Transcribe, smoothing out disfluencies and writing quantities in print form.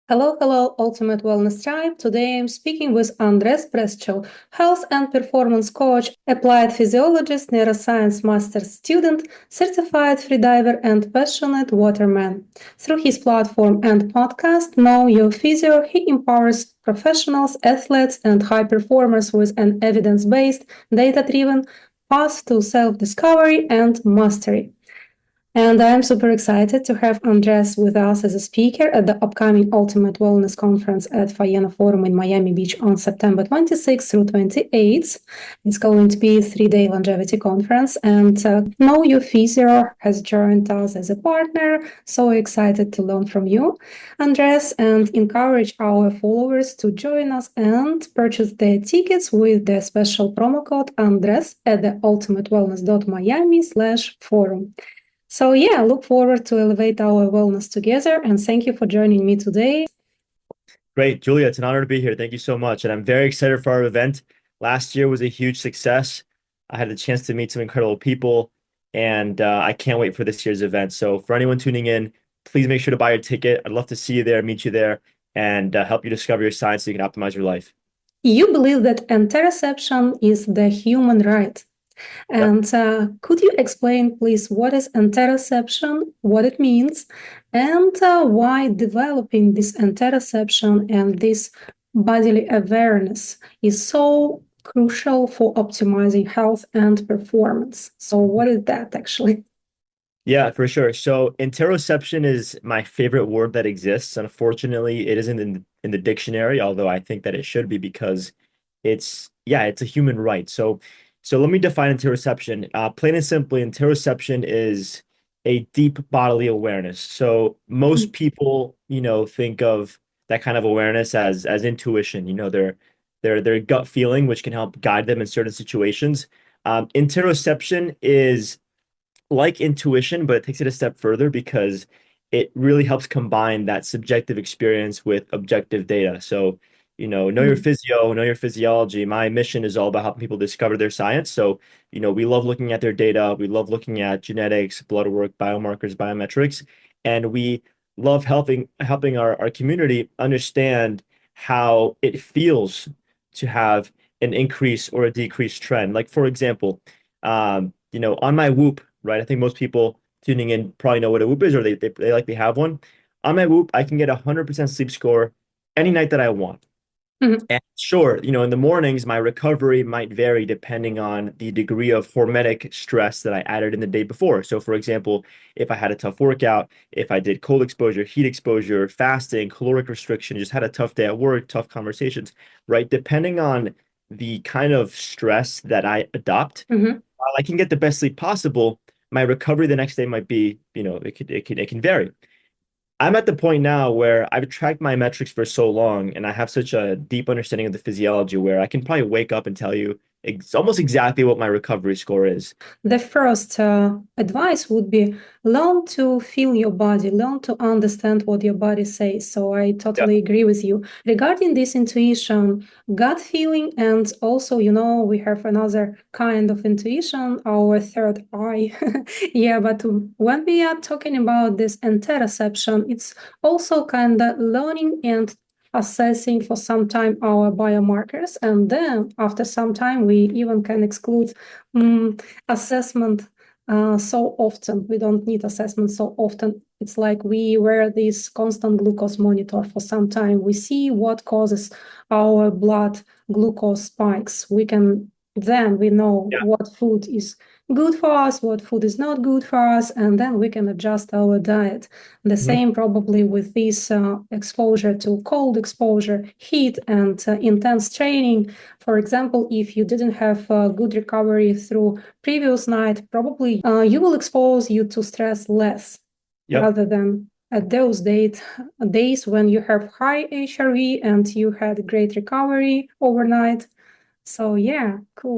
Hello, hello, Ultimate Wellness Tribe. Today I'm speaking with Andrés Preschel, health and performance coach, applied physiologist, neuroscience master student, certified freediver, and passionate waterman. Through his platform and podcast, Know Your Physio, he empowers professionals, athletes, and high performers with an evidence-based, data-driven path to self-discovery and mastery. And I'm super excited to have Andres with us as a speaker at the upcoming Ultimate Wellness Conference at Faena Forum in Miami Beach on September 26th through 28th. It's going to be a 3-day longevity conference, and Know Your Physio has joined us as a partner. So excited to learn from you, Andres, and encourage our followers to join us and purchase their tickets with the special promo code Andres at the ultimatewellness.miami/forum. So yeah, look forward to elevate our wellness together, and thank you for joining me today. Great, Julia, it's an honor to be here. Thank you so much. And I'm very excited for our event. Last year was a huge success. I had the chance to meet some incredible people, and I can't wait for this year's event. So for anyone tuning in, please make sure to buy your ticket. I'd love to see you there, meet you there, and help you discover your science so you can optimize your life. You believe that interoception is the human right. Yep. And could you explain, please, what is interoception, what it means, and why developing this interoception and this bodily awareness is so crucial for optimizing health and performance? So, what is that actually? Yeah, for sure. So interoception is my favorite word that exists. Unfortunately, it isn't in the dictionary, although I think that it should be because it's a human right. So let me define interoception. Plain and simply, interoception is a deep bodily awareness. So most people, think of that kind of awareness as intuition, their gut feeling, which can help guide them in certain situations. Interoception is like intuition, but it takes it a step further because it really helps combine that subjective experience with objective data. So, know your Mm. physio, know your physiology. My mission is all about helping people discover their science. So, we love looking at their data. We love looking at genetics, blood work, biomarkers, biometrics, and we love helping our community understand how it feels to have an increase or a decreased trend. Like, for example, on my Whoop, right? I think most people tuning in probably know what a Whoop is, or they likely have one. On my Whoop, I can get a 100% sleep score any night that I want. Mhm. And sure, in the mornings, my recovery might vary depending on the degree of hormetic stress that I added in the day before. So, for example, if I had a tough workout, if I did cold exposure, heat exposure, fasting, caloric restriction, just had a tough day at work, tough conversations, right? Depending on the kind of stress that I adopt, Mhm. while I can get the best sleep possible, my recovery the next day might be, it can vary. I'm at the point now where I've tracked my metrics for so long and I have such a deep understanding of the physiology where I can probably wake up and tell you almost exactly what my recovery score is. The first advice would be learn to feel your body, learn to understand what your body says. So I Yeah. totally agree with you. Regarding this intuition, gut feeling, and also, we have another kind of intuition, our third eye. Yeah, but when we are talking about this interoception, it's also kind of learning and assessing for some time our biomarkers, and then after some time we even can exclude assessment so often. We don't need assessment so often. It's like we wear this constant glucose monitor for some time. We see what causes our blood glucose spikes. We know Yeah. what food is good for us, what food is not good for us, and then we can adjust our diet. The Mhm. same probably with this exposure to cold exposure, heat, and intense training. For example, if you didn't have good recovery through previous night, probably you will expose you to stress less Yep. rather than at those days when you have high HRV and you had great recovery overnight. So yeah, cool.